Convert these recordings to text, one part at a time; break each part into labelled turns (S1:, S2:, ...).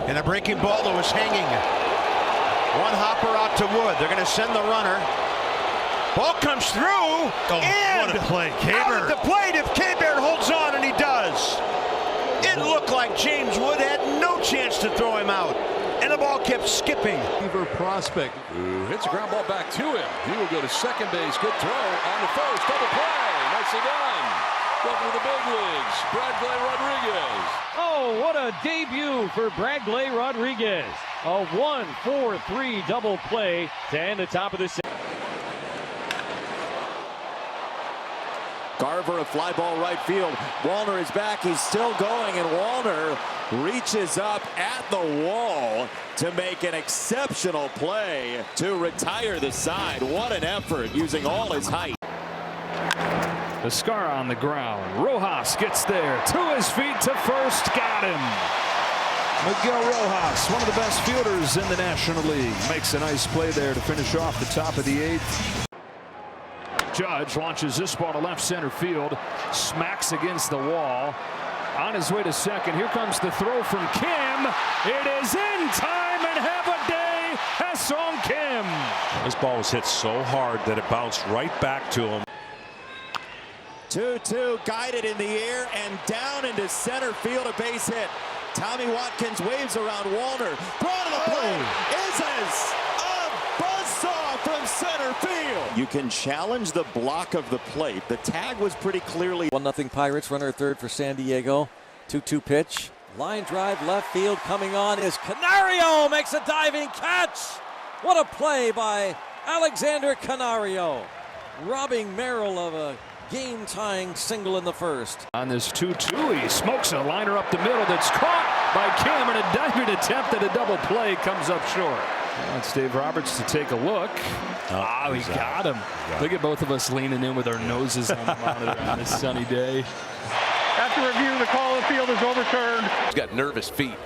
S1: And a breaking ball that was hanging. One hopper out to Wood. They're going to send the runner. Ball comes through. And
S2: what a play.
S1: out at the plate if K-Bear holds on, and he does. It looked like James Wood had no chance to throw him out. And the ball kept skipping.
S3: Prospect who hits a ground ball back to him. He will go to second base. Good throw on the first. Double play. Nicely done. Welcome to the big leagues, Bradley Rodriguez.
S4: Oh, what a debut for Bradley Rodriguez. A 1-4-3 double play to end the top of the second.
S5: Garver, a fly ball right field. Wallner is back. He's still going, and Wallner reaches up at the wall to make an exceptional play to retire the side. What an effort using all his height.
S6: Vizcarra on the ground. Rojas gets there to his feet to first. Got him. Miguel Rojas, one of the best fielders in the National League, makes a nice play there to finish off the top of the eighth. Judge launches this ball to left center field, smacks against the wall. On his way to second, here comes the throw from Kim. It is in time, and have a day, Ha-Seong Kim.
S2: This ball was hit so hard that it bounced right back to him.
S5: 2-2, guided in the air and down into center field, a base hit. Tommy Watkins waves around Wallner. Throw to the plate. Is a buzzsaw from center field. You can challenge the block of the plate. The tag was pretty clearly
S7: 1-0 Pirates. Runner at third for San Diego. 2-2 pitch. Line drive left field. Coming on is Canario. Makes a diving catch. What a play by Alexander Canario. Robbing Merrill of a game-tying single in the first.
S6: On this 2-2, he smokes a liner up the middle that's caught by Kim, and a diving attempt at a double play comes up short. Well, it's Dave Roberts to take a look. Oh, he got him. Look at both of us leaning in with our noses on the monitor on this sunny day.
S8: After review, the call of the field is overturned.
S9: He's got nervous feet.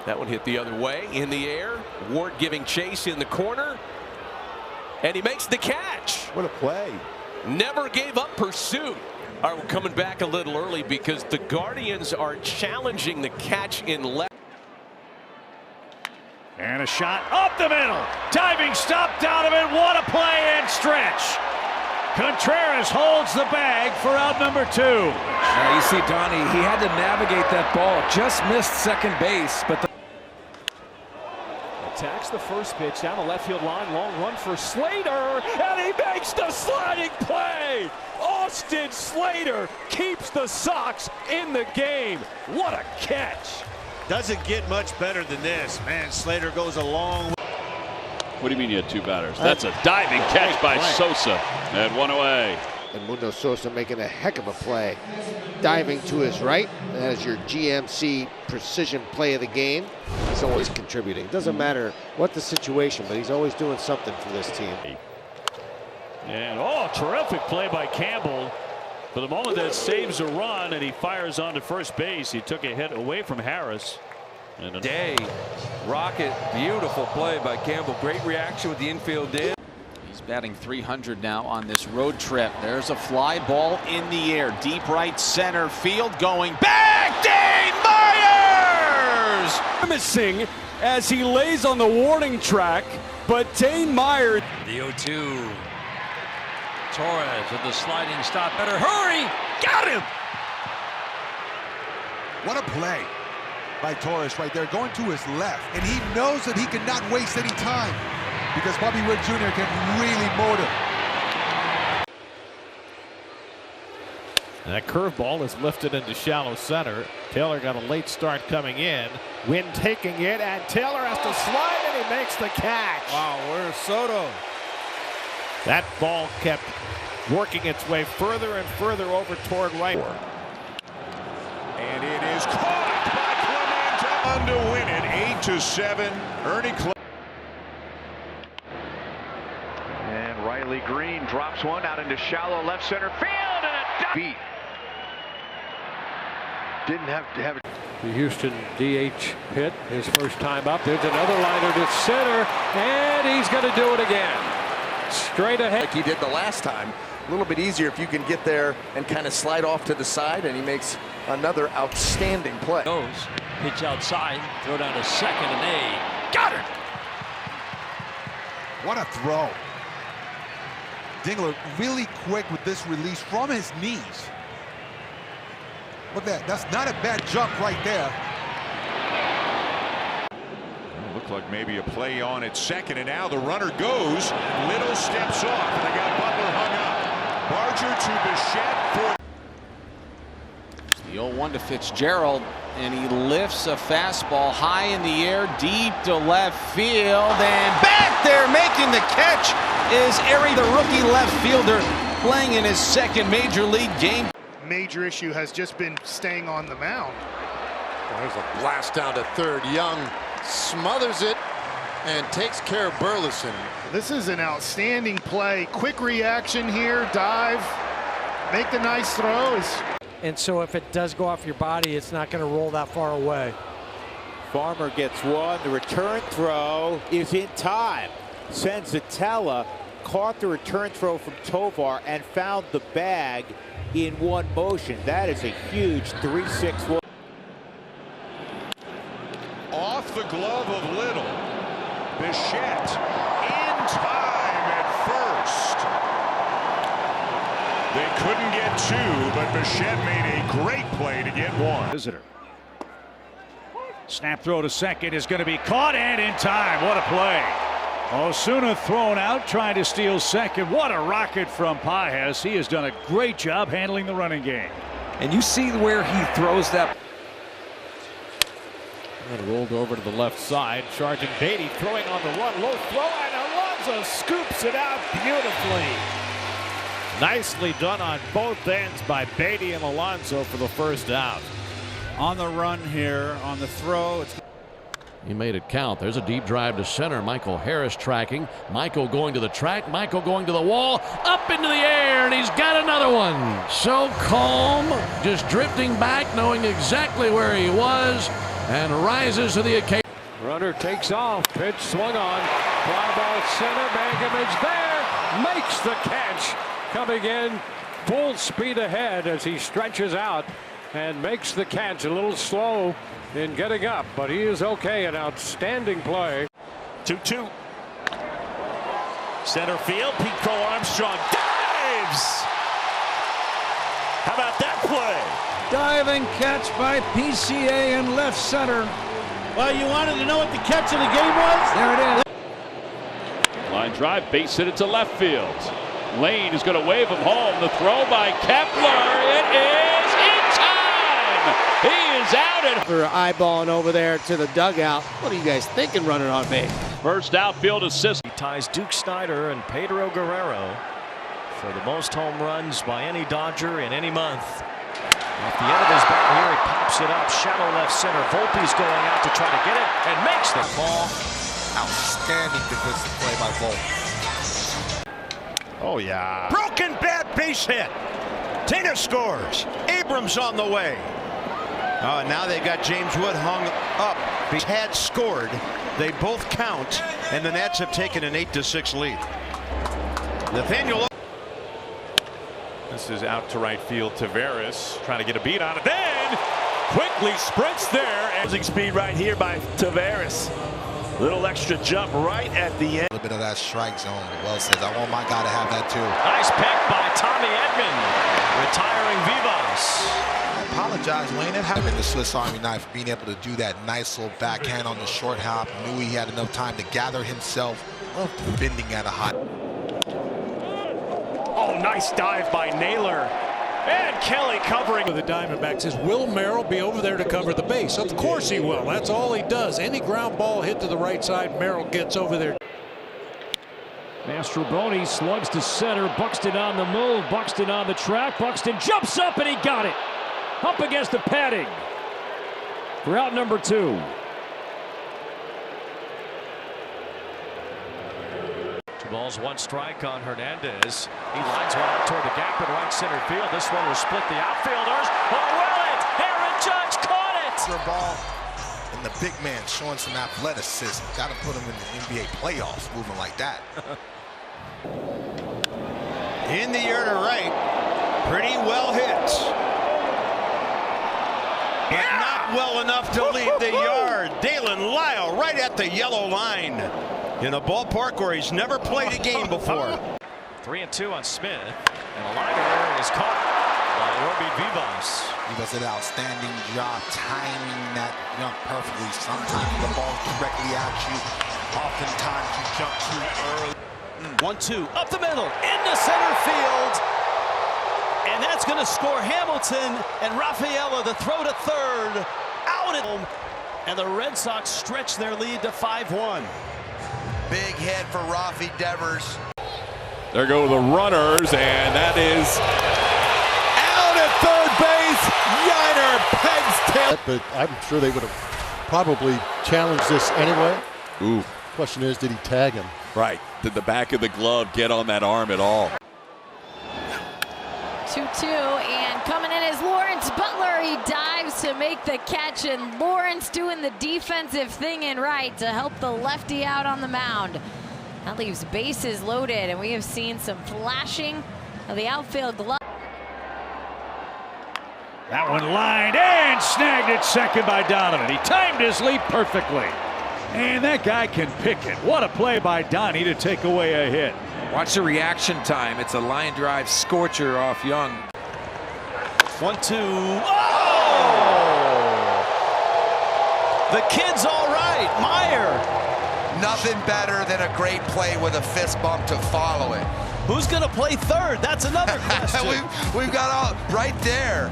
S9: That one hit the other way in the air. Ward giving chase in the corner. And he makes the catch.
S1: What a play.
S9: Never gave up pursuit. All right, we're coming back a little early because the Guardians are challenging the catch in left.
S4: And a shot up the middle. Diving stop down of it. What a play and stretch. Contreras holds the bag for out number 2.
S7: You see, Donnie, he had to navigate that ball. Just missed second base, but
S4: attacks the first pitch down the left field line. Long run for Slater, and he makes the sliding play. Austin Slater keeps the Sox in the game. What a catch.
S1: Doesn't get much better than this. Man, Slater goes a long way.
S10: What do you mean you had two batters? That's a diving catch by Sosa, and one away.
S11: And Mundo Sosa making a heck of a play. Diving to his right. That is your GMC precision play of the game. He's always contributing. Doesn't matter what the situation, but he's always doing something for this team.
S4: And terrific play by Campbell. For the moment that saves a run, and he fires on to first base. He took a hit away from Harris. And
S9: Day, rocket, beautiful play by Campbell. Great reaction with the infield did.
S12: He's batting 300 now on this road trip. There's a fly ball in the air. Deep right center field going back. Dane Myers!
S13: Missing as he lays on the warning track, but Dane Myers.
S14: The 0-2. Torres with the sliding stop. Better hurry. Got him!
S15: What a play by Torres right there, going to his left. And he knows that he cannot waste any time because Bobby Witt Jr. can really mold him.
S4: And that curveball is lifted into shallow center. Taylor got a late start coming in. Wynn taking it, and Taylor has to slide, and he makes the catch.
S1: Wow, where's Soto?
S4: That ball kept working its way further and further over toward right.
S2: And it is caught by Clemente to win it 8-7. Ernie Clemente.
S8: And Riley Green drops one out into shallow left center field, and a beat. Didn't have to have it.
S13: The Houston DH hit his first time up. There's another liner to center, and he's going to do it again. Straight ahead.
S9: Like he did the last time.
S16: a little bit easier if you can get there and kind of slide off to the side, and he makes another outstanding play.
S14: Goes, pitch outside, throw down to second, and they got it.
S15: What a throw. Dingler really quick with this release from his knees. Look at that. That's not a bad jump right there.
S2: Looked like maybe a play on at second, and now the runner goes. Little steps off, and they got Butler hung up. Barger to Bichette for
S12: the 0-1 to Fitzgerald, and he lifts a fastball high in the air, deep to left field, and back there making the catch is Erie, the rookie left fielder, playing in his second major league game.
S17: Major issue has just been staying on the mound.
S18: There's a blast down to third. Young smothers it and takes care of Burleson.
S17: This is an outstanding play. Quick reaction here, dive, make the nice throw.
S19: And so if it does go off your body, it's not going to roll that far away.
S5: Farmer gets one. The return throw is in time. Senzatella caught the return throw from Tovar and found the bag in one motion. That is a huge 3-6.
S2: off the glove of Little. Bichette in time at first. They couldn't get two, but Bichette made a great play to get one.
S6: Visitor. Snap throw to second is going to be caught and in time. What a play. Osuna thrown out, trying to steal second. What a rocket from Pages. He has done a great job handling the running game.
S13: And you see where he throws that.
S4: And rolled over to the left side. Sergeant Beatty throwing on the run. Low throw, and Alonso scoops it out beautifully. Nicely done on both ends by Beatty and Alonso for the first out.
S20: On the run here, on the throw.
S21: He made it count. There's a deep drive to center. Michael Harris tracking. Michael going to the track. Michael going to the wall. Up into the air, and he's got another one. So calm, just drifting back, knowing exactly where he was, and rises to the occasion.
S4: Runner takes off. Pitch swung on. Fly ball center. Mangum is there. Makes the catch. Coming in full speed ahead as he stretches out and makes the catch. A little slow in getting up, but he is okay. An outstanding play.
S1: 2-2. Center field. Pico Armstrong dives. How about that play?
S20: Diving catch by PCA in left center.
S5: Well, you wanted to know what the catch of the game was?
S20: There it is.
S10: Line drive, base hit it to left field. Lane is going to wave him home. The throw by Kepler. It is in time. He is out. And
S11: for eyeballing over there to the dugout. What are you guys thinking running on base?
S10: First outfield assist.
S22: He ties Duke Snyder and Pedro Guerrero for the most home runs by any Dodger in any month. Off the end of his bat here, he pops it up, shallow left center. Volpe's going out to try to get it and makes the ball.
S15: Outstanding defensive play by Volpe.
S1: Oh, yeah. Broken bat, base hit. Tina scores. Abrams on the way. Oh, now they got James Wood hung up. He had scored. They both count, and the Nats have taken an 8-6 lead. Nathaniel.
S23: This is out to right field. Tavares trying to get a beat on it. Then quickly sprints there. Losing speed right here by Tavares. Little extra jump right at the end.
S15: A little bit of that strike zone. Well says, I want my guy to have that too.
S22: Nice pick by Tommy Edman. Retiring Vivas.
S15: I apologize, Wayne. It happened. The Swiss Army knife, being able to do that nice little backhand on the short hop. Knew he had enough time to gather himself. Bending at a hot.
S23: Oh, nice dive by Naylor. And Kelly covering.
S24: The Diamondbacks says, will Merrill be over there to cover the base? Of course he will. That's all he does. Any ground ball hit to the right side, Merrill gets over there.
S4: Mastroboni slugs to center. Buxton on the move. Buxton on the track. Buxton jumps up and he got it. Up against the padding for out number 2.
S22: Balls, 1 strike on Hernandez. He lines one out toward the gap in right center field. This one will split the outfielders. Or will it? Aaron Judge caught it.
S15: Ball, and the big man showing some athleticism. Got to put him in the NBA playoffs moving like that.
S1: In the air to right. Pretty well hit. But not well enough to leave the yard. Dalen Lyle right at the yellow line. In a ballpark where he's never played a game before.
S22: 3-2 on Smith. And a liner is caught by Robbie Vivas.
S15: He does an outstanding job timing that jump perfectly. Sometimes the ball's directly at you. Oftentimes you jump too early.
S5: 1-2 up the middle into center field. And that's going to score Hamilton and Rafaela. The throw to third. Out at home. And the Red Sox stretch their lead to 5-1.
S16: Big hit for Rafi Devers.
S2: There go the runners, and that is
S5: Out at third base. Yiner pegs tail.
S3: But I'm sure they would have probably challenged this anyway.
S2: Ooh.
S3: Question is, did he tag him?
S2: Right. Did the back of the glove get on that arm at all?
S7: 2-2, and coming in is Lawrence Butler. He dives to make the catch, and Lawrence doing the defensive thing in right to help the lefty out on the mound. That leaves bases loaded, and we have seen some flashing of the outfield glove.
S6: That one lined and snagged at second by Donovan. He timed his leap perfectly. And that guy can pick it. What a play by Donnie to take away a hit.
S8: Watch the reaction time. It's a line drive scorcher off Young.
S5: 1-2. Oh! The kid's all right. Meyer.
S16: Nothing better than a great play with a fist bump to follow it.
S5: Who's going to play third? That's another question.
S16: we've got all right there.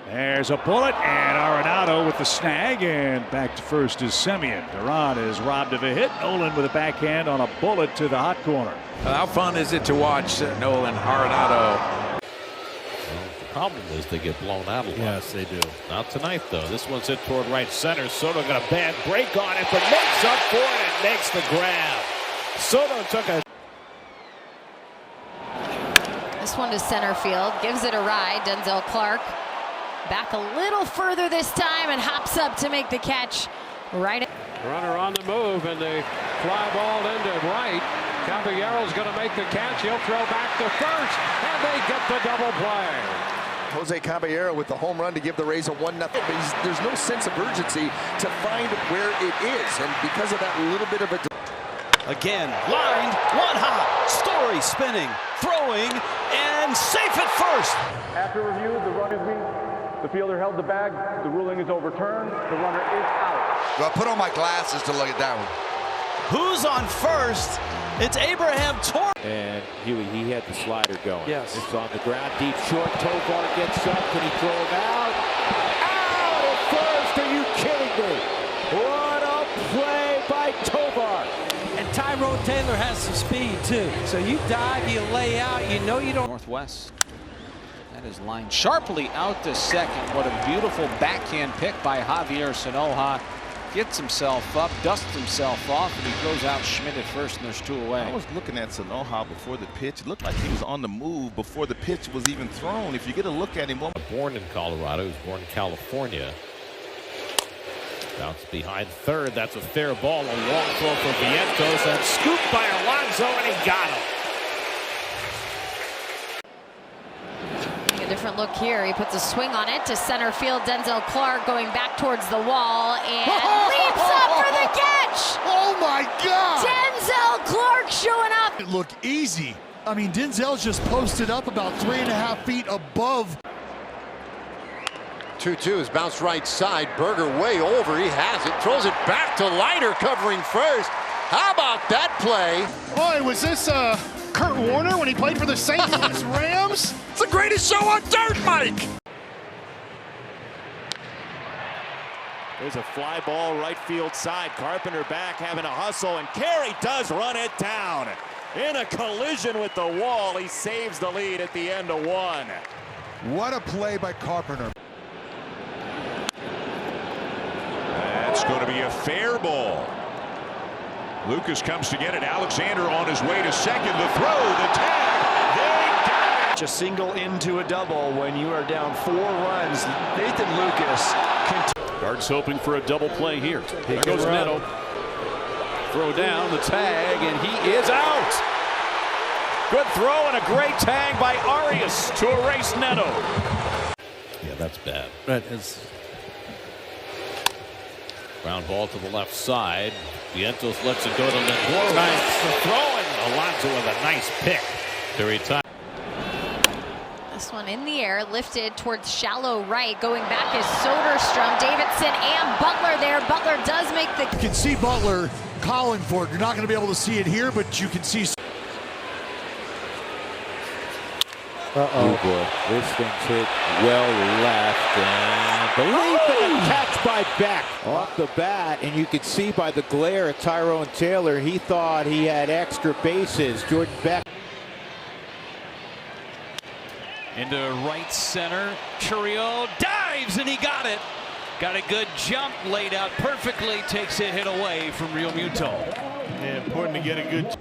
S6: There's a bullet, and Arenado with the snag, and back to first is Semien. Duran is robbed of a hit. Nolan with a backhand on a bullet to the hot corner.
S8: How fun is it to watch Nolan Arenado?
S21: Well, the problem is they get blown out a lot.
S4: Yes, they do.
S21: Not tonight, though. This one's hit toward right center. Soto got a bad break on it, but makes up for it and makes the grab. Soto took a...
S7: This one to center field, gives it a ride. Denzel Clark back a little further this time and hops up to make the catch. Right.
S4: Runner on the move, and they fly ball into right. Caballero's going to make the catch. He'll throw back to first, and they get the double play.
S16: Jose Caballero with the home run to give the Rays a 1-0. But there's no sense of urgency to find where it is, and because of that little bit of a...
S5: Again, lined, one hop, Story spinning, throwing, and safe at first.
S9: After review, the run is being... The fielder held the bag. The ruling is overturned. The runner is out.
S16: Well, put on my glasses to look at that one.
S5: Who's on first? It's Abraham Torres.
S4: And Huey, he had the slider going.
S5: Yes.
S4: It's on the ground, deep short. Tovar gets up. Can he throw him out? Out at first. Are you kidding me? What a play by Tovar.
S19: And Tyrone Taylor has some speed, too. So you dive, you lay out, you know you don't.
S12: Northwest. That is lined sharply out to second. What a beautiful backhand pick by Javier Sanoja. Gets himself up, dusts himself off, and he throws out Schmidt at first, and there's two away.
S25: I was looking at Sanoja before the pitch. It looked like he was on the move before the pitch was even thrown. If you get a look at him.
S21: Born in Colorado, he was born in California. Bounce behind third. That's a fair ball. A long throw for Vientos, and scooped by Alonso, and he got him.
S7: A different look here. He puts a swing on it to center field. Denzel Clark going back towards the wall and leaps up for the catch.
S17: Oh my God!
S7: Denzel Clark showing up.
S17: It looked easy. I mean, Denzel's just posted up about 3.5 feet above.
S18: 2-2 is bounced right side. Berger way over. He has it. Throws it back to Leiter covering first. How about that play?
S17: Boy, was this Kurt Warner when he played for the St. Louis Rams?
S18: It's the greatest show on dirt, Mike!
S4: There's a fly ball right field side. Carpenter back having a hustle, and Carey does run it down. In a collision with the wall, he saves the lead at the end of one.
S17: What a play by Carpenter.
S2: That's going to be a fair ball. Lucas comes to get it. Alexander on his way to second. The throw, the tag. They got it.
S22: A single into a double when you are down 4 runs. Nathan Lucas.
S4: Guards hoping for a double play here. There goes Neto.
S6: throw down the tag, and he is out. Good throw and a great tag by Arias to erase Neto.
S21: Yeah, that's bad. That is. Ground ball to the left side. Vientos lets it go to Lindor. Nice throwing. Alonso with a nice pick to retire.
S7: This one in the air, lifted towards shallow right. Going back is Soderstrom, Davidson, and Butler there. Butler does make the...
S10: You can see Butler calling for it. You're not going to be able to see it here, but you can see...
S11: Oh boy, this thing's hit well left, and the leap and a catch by Beck off the bat, and you can see by the glare at Tyrone Taylor, he thought he had extra bases. Jordan Beck.
S6: Into right center, Chourio dives and he got it. Got a good jump, laid out perfectly, takes a hit away from Real Muto.
S17: Yeah, important to get a good...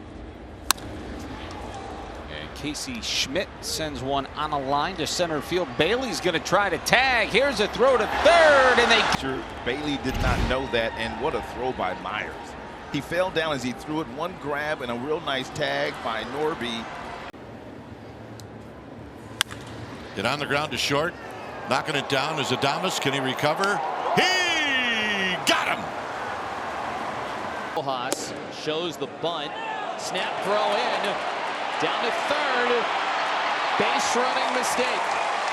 S12: Casey Schmidt sends one on a line to center field. Bailey's going to try to tag. Here's a throw to third, and they...
S25: Bailey did not know that, and what a throw by Myers. He fell down as he threw it. One grab and a real nice tag by Norby.
S3: Get on the ground to short. Knocking it down is Adames. Can he recover? He got him!
S13: Rojas shows the bunt. Snap throw in. Down to third. Base running mistake.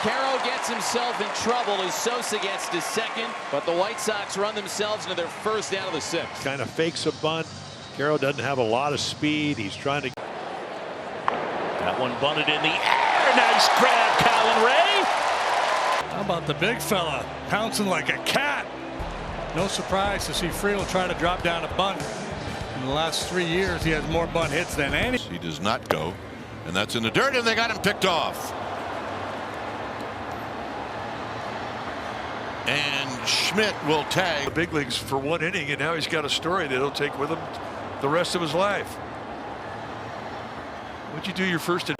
S13: Caro gets himself in trouble as Sosa gets to second, but the White Sox run themselves into their first out of the sixth.
S24: Kind of fakes a bunt. Caro doesn't have a lot of speed. He's trying to...
S22: That one bunted in the air. Nice grab, Colin Ray.
S14: How about the big fella pouncing like a cat? No surprise to see Friedl try to drop down a bunt. In the last 3 years, he has more bunt hits than any.
S3: He does not go, and that's in the dirt, and they got him picked off. And Schmidt will tag.
S24: The big leagues for 1 inning, and now he's got a story that he'll take with him the rest of his life. What'd you do your first?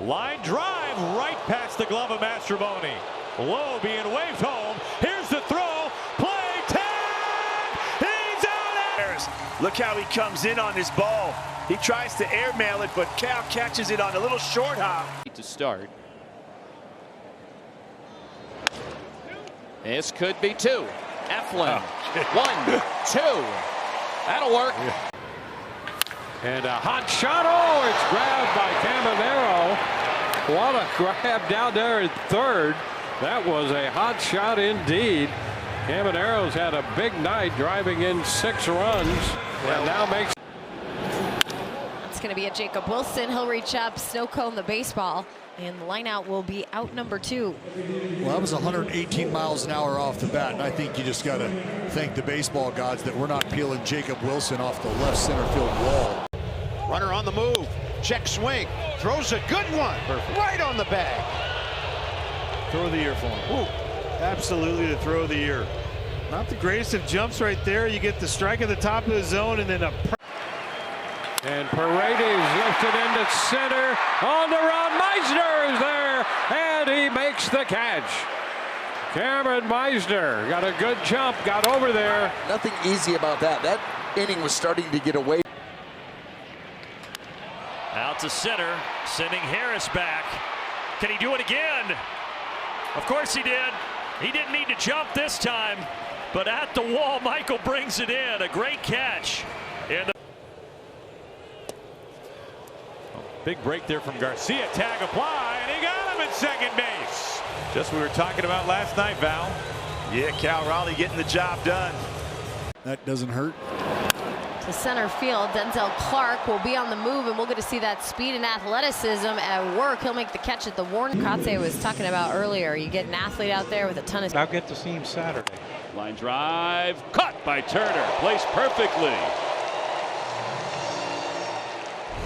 S22: Line drive right past the glove of Mastroboni. Low being waved home. Here's the throw. Play tag. He's out.
S20: Look how he comes in on this ball. He tries to airmail it, but Cal catches it on a little short hop.
S13: To start. This could be two. Eflin. 1, 2. That'll work.
S24: Yeah.
S4: And a hot shot. Oh, it's grabbed by Caminero. What a grab down there at third. That was a hot shot indeed. Caminero's had a big night, driving in 6 runs, and now makes...
S7: It's going to be a Jacob Wilson. He'll reach up, snow cone the baseball, and the line out will be out number 2.
S10: Well, that was 118 miles an hour off the bat, and I think you just got to thank the baseball gods that we're not peeling Jacob Wilson off the left center field wall.
S1: Runner on the move. Check swing. Throws a good one. Perfect. Right on the bag.
S17: Throw of the year for him. Ooh, absolutely the throw of the year. Not the greatest of jumps right there. You get the strike at the top of the zone and then a...
S4: And Paredes lifted into center. On the run. Meisner is there, and he makes the catch. Cameron Meisner got a good jump, got over there.
S16: Nothing easy about that. That inning was starting to get away.
S22: Out to center, sending Harris back. Can he do it again? Of course he did. He didn't need to jump this time, but at the wall, Michael brings it in. A great catch. And big break there from Garcia. Tag apply, and he got him at second base. Just what we were talking about last night, Val.
S20: Yeah, Cal Raleigh getting the job done.
S10: That doesn't hurt.
S7: To center field, Denzel Clark will be on the move, and we'll get to see that speed and athleticism at work. He'll make the catch at the Warren. Kotze was talking about earlier. You get an athlete out there with a ton of...
S24: I'll get to see him Saturday.
S6: Line drive, caught by Turner, placed perfectly.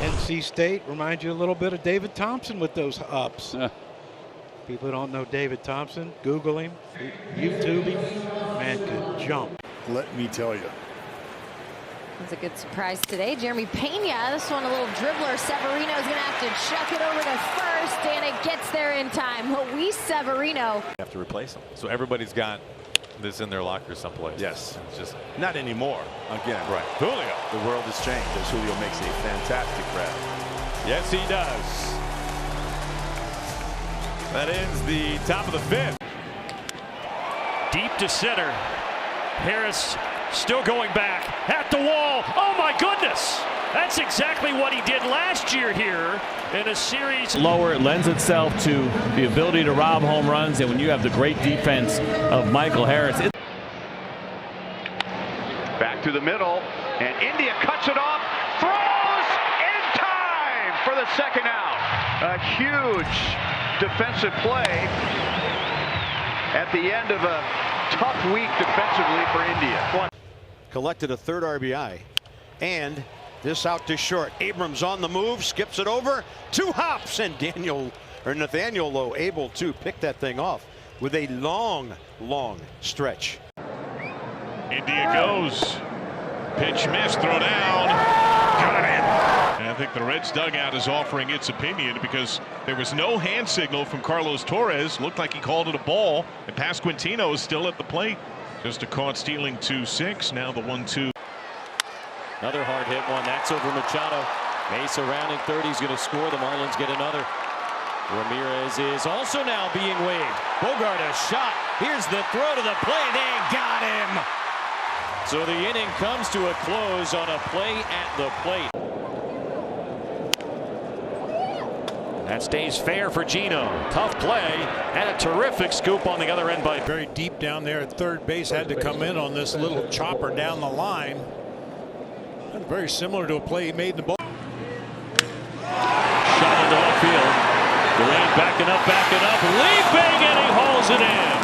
S24: NC State reminds you a little bit of David Thompson with those ups. People who don't know David Thompson, Google him, YouTube him. Man could jump.
S10: Let me tell you.
S7: That's a good surprise today. Jeremy Pena, this one a little dribbler. Severino's going to have to chuck it over to first, and it gets there in time. Luis Severino.
S22: Have to replace him. So everybody's got
S5: this in their locker someplace.
S20: Yes.
S5: It's just
S20: not anymore. Again,
S5: right.
S20: Julio. The world has changed as Julio makes a fantastic grab.
S4: Yes, he does. That ends the top of the fifth. Deep to center. Harris still going back at the wall. Oh my goodness! That's exactly what he did last year here in a series.
S8: Lower, it lends itself to the ability to rob home runs, and when you have the great defense of Michael Harris.
S9: Back to the middle, and India cuts it off, throws in time for the second out. A huge defensive play at the end of a tough week defensively for India.
S1: Collected a third RBI, and this out to short. Abrams on the move, skips it over, 2 hops, and Nathaniel Lowe able to pick that thing off with a long stretch.
S2: India goes. Pitch missed, throw down. Got it. And I think the Reds dugout is offering its opinion because there was no hand signal from Carlos Torres. Looked like he called it a ball, and Pasquantino is still at the plate. Just a caught stealing 2-6. Now the 1-2.
S22: Another hard hit one. That's over Machado. Base surrounding third. He's going to score. The Marlins get another. Ramirez is also now being waved. Bogart a shot. Here's the throw to the plate. They got him. So the inning comes to a close on a play at the plate. That stays fair for Gino. Tough play and a terrific scoop on the other end by.
S6: Very deep down there at third base, had to come in on this little chopper down the line. And very similar to a play he made in the ball.
S22: Shot into Outfield. Durant backing up, leaping, and he hauls it in.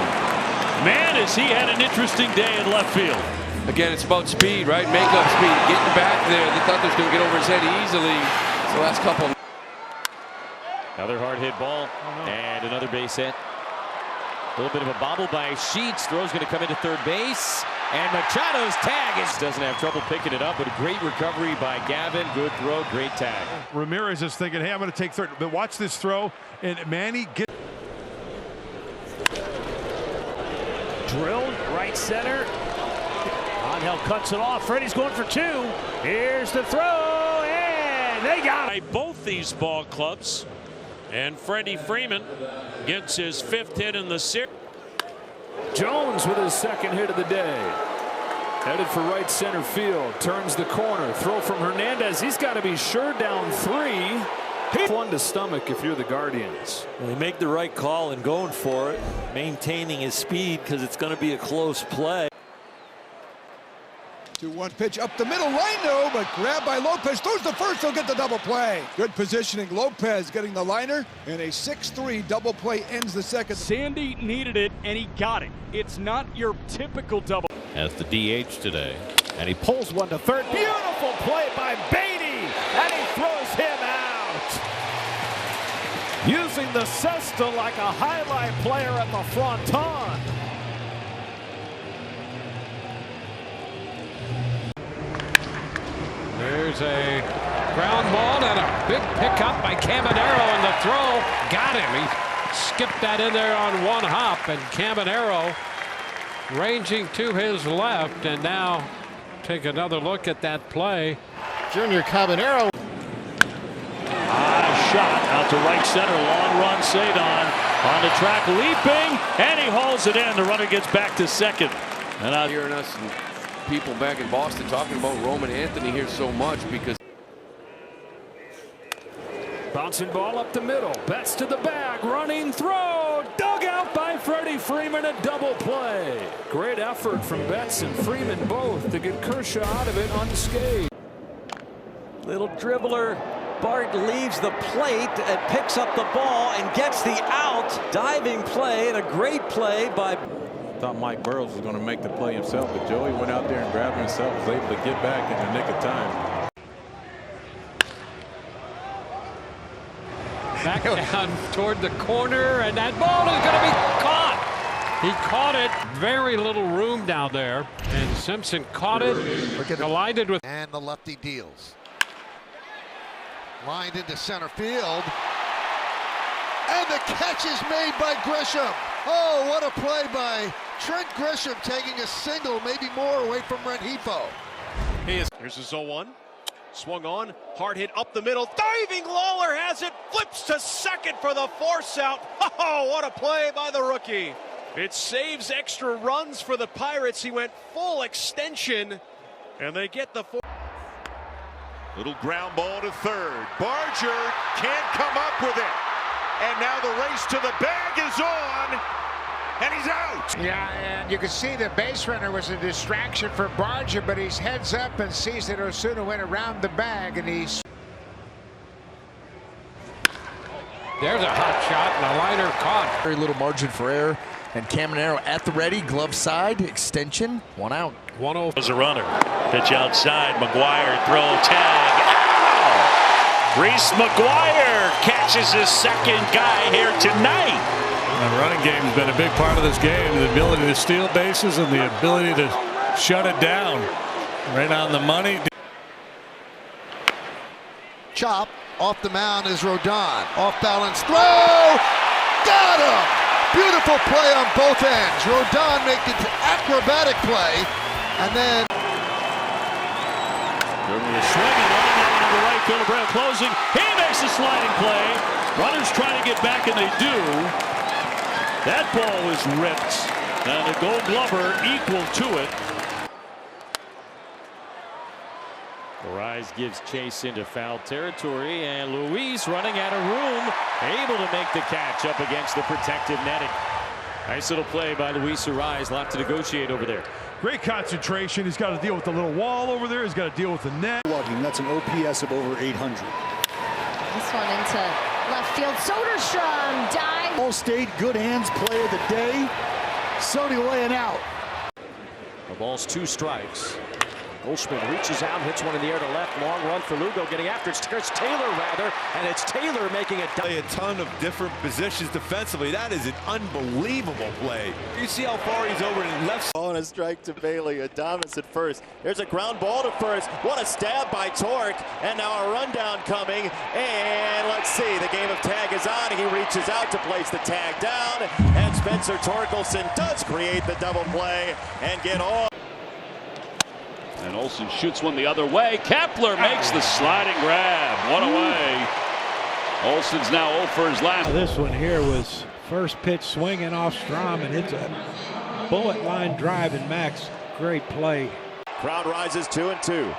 S22: Man, has he had an interesting day in left field.
S15: Again, it's about speed, right? Make-up speed, getting back there. They thought they was going to get over his head easily. The last couple.
S22: Another hard hit ball and another base hit. A little bit of a bobble by Sheets. Throw's going to come into third base. And Machado's tag doesn't have trouble picking it up, but a great recovery by Gavin. Good throw, great tag.
S17: Ramirez is thinking, hey, I'm going to take third. But watch this throw. And Manny gets.
S4: Drilled right center. Angel cuts it off. Freddie's going for 2. Here's the throw, and they got it.
S23: Both these ball clubs, and Freddie Freeman gets his 5th hit in the series.
S6: Jones with his second hit of the day. Headed for right center field. Turns the corner. Throw from Hernandez. He's got to be sure down 3. One to stomach if you're the Guardians.
S19: Well, they make the right call and going for it, maintaining his speed because it's going to be a close play.
S26: 2-1 pitch up the middle, line no, but grabbed by Lopez, throws the first, he'll get the double play. Good positioning, Lopez getting the liner, and a 6-3 double play ends the second.
S4: Sandy needed it, and he got it. It's not your typical double.
S21: As the DH today.
S6: And he pulls one to third. Beautiful play by Beatty, and he throws him out. Using the cesta like a highlight player at the fronton.
S27: There's a ground ball and a big pickup by Caminero, and the throw got him. He skipped that in there on one hop, and Caminero ranging to his left, and now take another look at that play.
S18: Junior Caminero.
S22: Shot out to right center, long run, Cedon on the track, leaping, and he hauls it in. The runner gets back to second.
S15: And out hearing us and people back in Boston talking about Roman Anthony here so much because.
S6: Bouncing ball up the middle, Betts to the bag, running throw, dug out by Freddie Freeman, a double play. Great effort from Betts and Freeman both to get Kershaw out of it unscathed.
S19: Little dribbler. Bart leaves the plate and picks up the ball and gets the out. Diving play and a great play by.
S5: Thought Mike Burrows was going to make the play himself, but Joey went out there and grabbed himself, was able to get back in the nick of time.
S27: Back down toward the corner, and that ball is going to be caught. He caught it. Very little room down there, and Simpson caught it, collided with.
S18: And the lefty deals. Lined into center field. And the catch is made by Grisham. Oh, what a play by Trent Grisham, taking a single, maybe more, away from Rengifo.
S3: Here's a 0-1. Swung on, hard hit up the middle. Diving Lawler has it, flips to second for the force out. Oh, what a play by the rookie. It saves extra runs for the Pirates. He went full extension, and they get the
S1: Little ground ball to third. Barger can't come up with it. And now the race to the bag is on. And he's out.
S11: Yeah, and you can see the base runner was a distraction for Barger, but he's heads up and sees that Osuna went around the bag, and he's...
S27: There's a hot shot, and a liner caught.
S12: Very little margin for error, and Caminero at the ready, glove side, extension, 1 out.
S27: 1-0.
S23: As a runner. Pitch outside, McGuire, throw, tag. Ow! Reese McGuire catches his second guy here tonight.
S17: The running game has been a big part of this game. The ability to steal bases and the ability to shut it down. Right on the money.
S18: Chop off the mound is Rodon. Off balance throw. Got him! Beautiful play on both ends. Rodon making an acrobatic play. And then
S4: swinging right now into the right field. Brown closing. He makes a sliding play. Runners trying to get back, and they do. That ball is ripped, and the Gold Glover equal to it. Rise gives chase into foul territory, and Luis running out of room, able to make the catch up against the protected netting. Nice little play by Luis Rise. A lot to negotiate over there.
S13: Great concentration. He's got to deal with the little wall over there. He's got to deal with the net.
S10: That's an OPS of over 800.
S7: This one into left field. Soderstrom dive.
S10: All State good hands play of the day. Sony laying out.
S22: The ball's 2 strikes. Goldschmidt reaches out, hits one in the air to left. Long run for Lugo, getting after it. It's Taylor rather, and it's Taylor making it.
S14: Play a ton of different positions defensively. That is an unbelievable play. You see how far he's over in left.
S16: On a strike to Bailey. Adames at first. There's a ground ball to first. What a stab by Torque. And now a rundown coming. And let's see. The game of tag is on. He reaches out to place the tag down. And Spencer Torkelson does create the double play and get on.
S23: And Olsen shoots one the other way. Kepler makes the sliding grab. One away. Olsen's now 0 for his last.
S24: This one here was first pitch swinging off Strom, and it's a bullet line drive, and Max, great play.
S16: Crowd rises 2-2.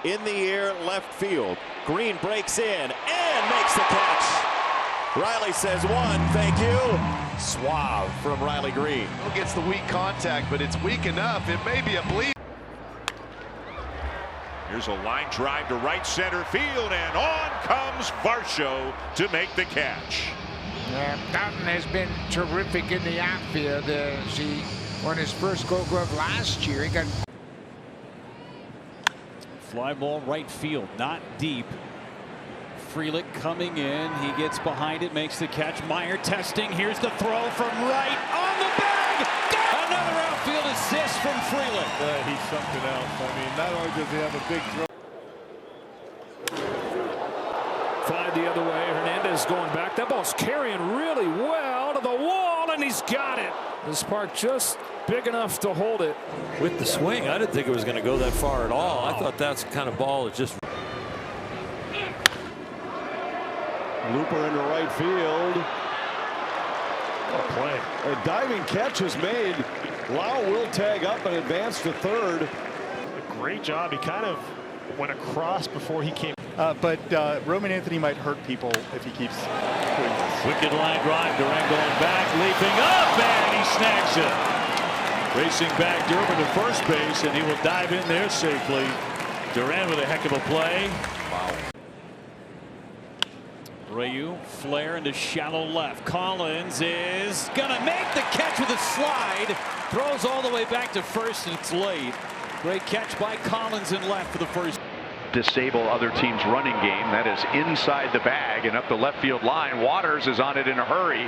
S16: In the air, left field. Green breaks in and makes the catch. Riley says 1, thank you. Suave from Riley Green.
S14: Gets the weak contact, but it's weak enough. It may be a bleed.
S1: Here's a line drive to right center field, and on comes Varsho to make the catch.
S11: Dalton has been terrific in the outfield. He won his first Gold Glove last year. He got
S22: Fly ball right field, not deep. Frelick coming in. He gets behind it, makes the catch. Meyer testing. Here's the throw from right on the bag. Another outfield assist from Frelick.
S14: He's something else. I mean, not only does he have a big throw.
S6: Fly the other way. Hernandez going back. That ball's carrying really well to the wall, and he's got it. This part just big enough to hold it.
S19: with the swing. I didn't think it was going to go that far at all. I thought that's the kind of ball that just.
S25: Looper into right field. What a play. A diving catch is made. Lau will tag up and advance to third.
S17: A great job. He kind of went across before he came.
S28: But Roman Anthony might hurt people if he keeps doing this.
S4: Wicked line drive. Duran going back, leaping up, and he snags it. Racing back Durbin to first base, and he will dive in there safely. Duran with a heck of a play. Wow. Rayu, flare into shallow left. Collins is gonna make the catch with a slide. Throws all the way back to first, and it's late. Great catch by Collins in left for the first.
S9: Disable other team's running game. That is inside the bag and up the left field line. Waters is on it in a hurry.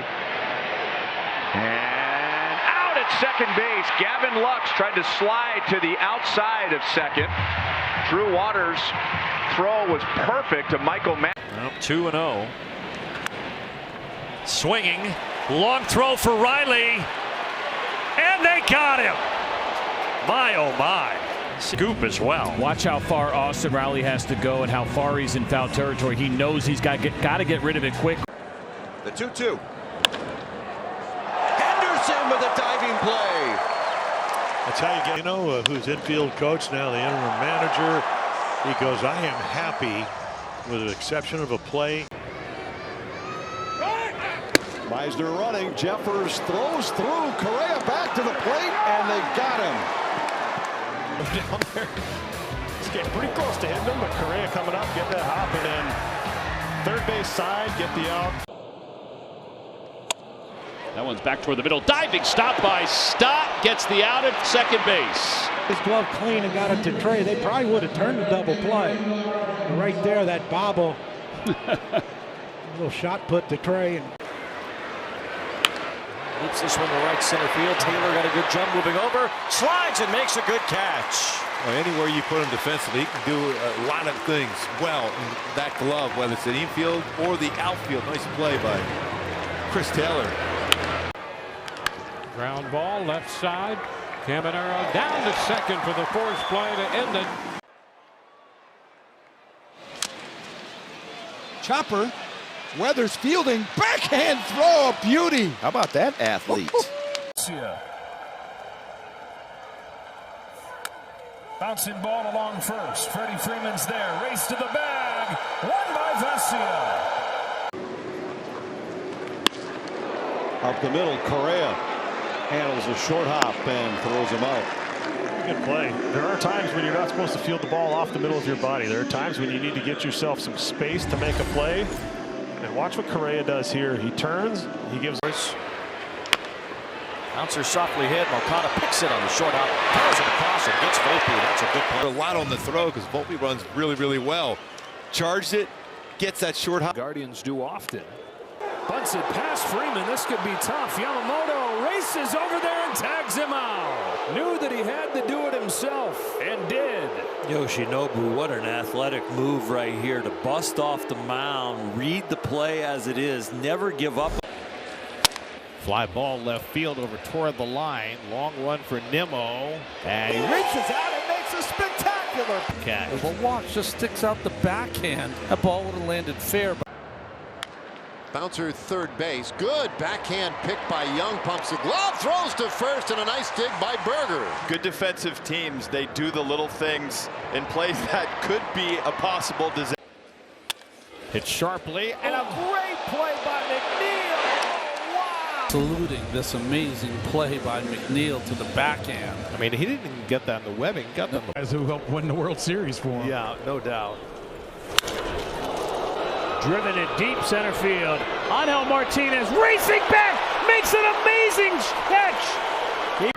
S9: And out at second base. Gavin Lux tried to slide to the outside of second. Drew Waters' throw was perfect to Michael Matt.
S4: 2-0. Swinging,
S23: Long throw for Riley. And they got him. My, oh my. Scoop as well.
S4: Watch how far Austin Riley has to go and how far he's in foul territory. He knows he's got to get rid of it quick.
S14: The 2-2.
S12: Henderson with a diving play.
S24: That's how you get, who's infield coach now, the interim manager. He goes, I am happy with the exception of a play.
S25: Meisner running. Jeffers throws through. Correa back to the plate, and they got him.
S2: Down there. It's getting pretty close to hitting him, but Correa coming up, get that hop, and then third base side, get the out.
S23: That one's back toward the middle. Diving stop by Stott. Gets the out at second base.
S24: His glove clean and got it to Trey. They probably would have turned the double play. But right there, that bobble. A little shot put to Trey. And
S22: Hits this one to right center field. Taylor got a good jump moving over. Slides and makes a good catch.
S14: Well, anywhere you put him defensively, he can do a lot of things well in that glove, whether it's the infield or the outfield. Nice play by Chris Taylor.
S27: Ground ball left side. Caminero down to second for the force play to end it.
S18: Chopper. Weathers fielding. Backhand throw. A beauty.
S25: How about that athlete?
S6: Bouncing ball along first. Freddie Freeman's there. Race to the bag. Won by Vesia.
S25: Up the middle, Correa handles a short hop and throws him out.
S2: Good play. There are times when you're not supposed to field the ball off the middle of your body. There are times when you need to get yourself some space to make a play. And watch what Correa does here. He turns, he gives.
S22: Bouncer softly hit. Moncada picks it on the short hop. Throws it across and gets Volpe. That's a good play.
S14: A lot on the throw because Volpe runs really, really well. Charged it, gets that short hop.
S6: Guardians do often. Bunts it past Freeman. This could be tough. Yamamoto races over there and tags him out. Knew that he had to do it himself and did.
S19: Yoshinobu, what an athletic move right here to bust off the mound, read the play as it is, never give up.
S24: fly ball left field over toward the line. Long run for Nimmo. And he reaches out and makes a spectacular catch.
S27: If a walk just sticks out the backhand, that ball would have landed fair.
S18: Bouncer third base. Good backhand pick by Young. Pumps the glove. Throws to first and a nice dig by Berger.
S16: Good defensive teams. They do the little things in plays that could be a possible disaster.
S24: Hit sharply and a great play by McNeil. Wow.
S27: Saluting this amazing play by McNeil to the backhand.
S24: I mean, he didn't even get that in the webbing. Got them.
S13: Guys who helped win the World Series for him.
S24: Yeah, no doubt.
S6: Driven in deep center field. Angel Martinez racing back, makes an amazing catch.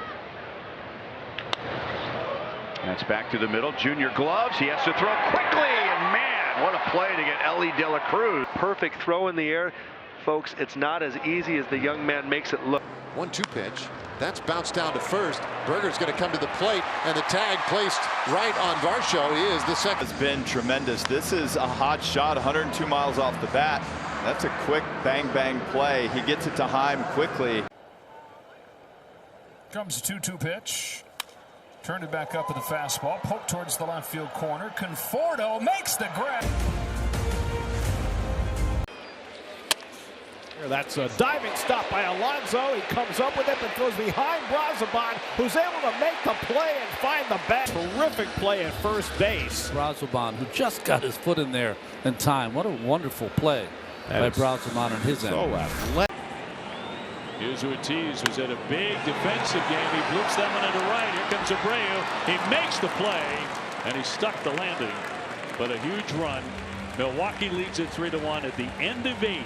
S9: That's back to the middle. Junior gloves. He has to throw quickly, and man, what a play to get Ellie De La Cruz.
S3: Perfect throw in the air. Folks, it's not as easy as the young man makes it look.
S18: 1-2 pitch. That's bounced down to first. Berger's going to come to the plate, and the tag placed right on Varsho is the second.
S16: Has been tremendous. This is a hot shot, 102 miles off the bat. That's a quick bang bang play. He gets it to Heim quickly.
S6: Comes a 2-2 pitch. Turned it back up with a fastball. Poke towards the left field corner. Conforto makes the grab.
S24: That's a diving stop by Alonso. He comes up with it and throws behind Brazoban, who's able to make the play and find the bat. Terrific play at first base.
S27: Brazoban, who just got his foot in there in time. What a wonderful play by Brazoban on his end.
S24: So athletic.
S23: Here's Ortiz, who's had a big defensive game. He blitzed that one into right. Here comes Abreu. He makes the play, and he stuck the landing. But a huge run. Milwaukee leads it 3-1 at the end of 8.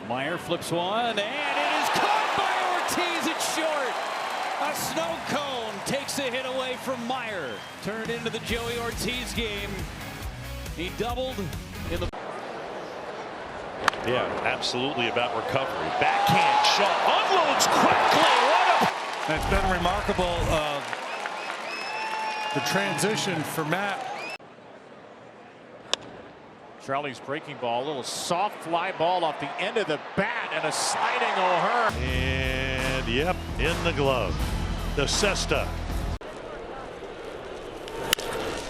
S23: Meyer flips one, and it is caught by Ortiz. It's short. A snow cone takes a hit away from Meyer. Turned into the Joey Ortiz game. He doubled in the...
S2: Yeah, absolutely about recovery. Backhand shot. Unloads quickly. What a...
S13: That's been remarkable. The transition for Matt.
S23: Charlie's breaking ball, a little soft fly ball off the end of the bat, and a sliding O'Hearn.
S17: And yep, in the glove. The Cesta.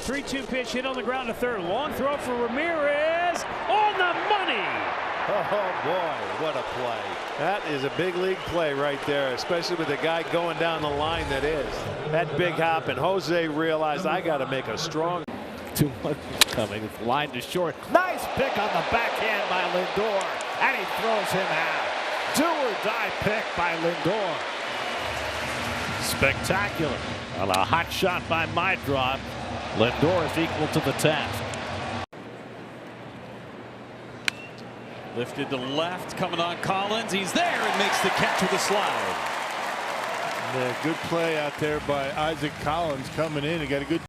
S5: 3-2 pitch hit on the ground to third. Long throw for Ramirez. On the money.
S7: Oh boy, what a play. That is a big league play right there, especially with the guy going down the line that is. That big hop, and Jose realized I got to make a strong.
S5: Too much coming. Line to short. Nice pick on the backhand by Lindor. And he throws him out. Do or die pick by Lindor. Spectacular. Well, a hot shot by Maedron. Lindor is equal to the task.
S22: Lifted to left, coming on Collins. He's there and makes the catch with a slide.
S13: Good play out there by Isaac Collins coming in. He got a good